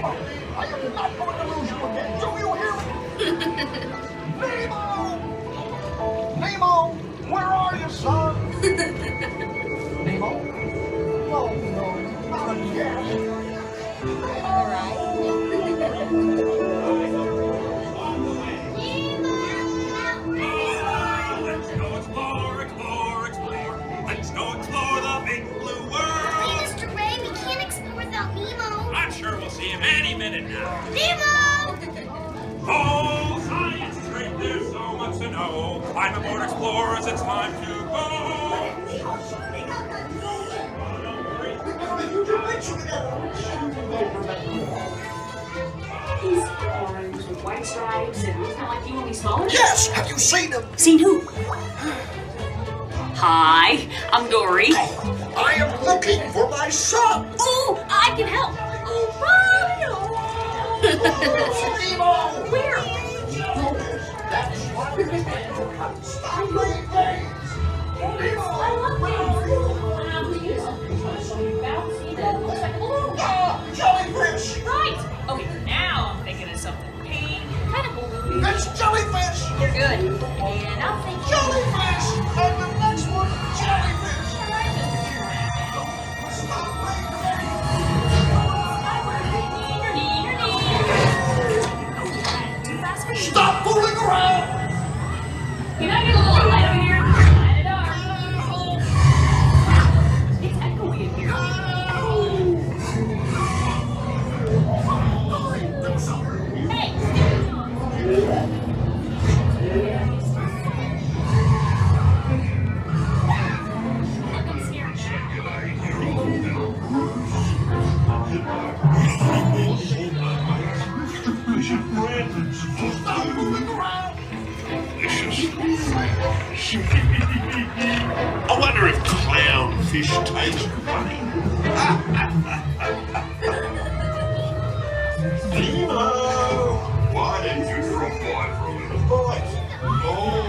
Nemo, I am not going to lose you again. Do you hear me? Nemo! Nemo, where are you, son? Nemo? Oh, no, not again. All right. Let's go explore, explore, explore. Let's go explore the big blue world. Hey, Mr. Ray, we can't explore without Nemo. I'm sure we'll see him any minute now. Nemo! Oh, science is great, there's so much to know. Climb aboard, explorers, it's time to go. He's orange with white stripes and looks kind of like you, only smaller. Yes, have you seen him? Seen who? Hi, I'm Dory. I am looking for my son. Ooh, I can help. Nemo! Where? That's why stop playing games. I love games. Bouncy that looks like a balloon. Jellyfish! Right. Okay, now I'm thinking of something pink, kind of balloon. It's jellyfish! You're good. And I'm thinking Jellyfish! And the next one, jellyfish! Stop playing games! Stop fooling around! Can I get a little light over here? Light it up. It's echoey in here. Stop moving around! I wonder if clownfish taste funny. Nemo! Why didn't you drop by for a little bite? Oh,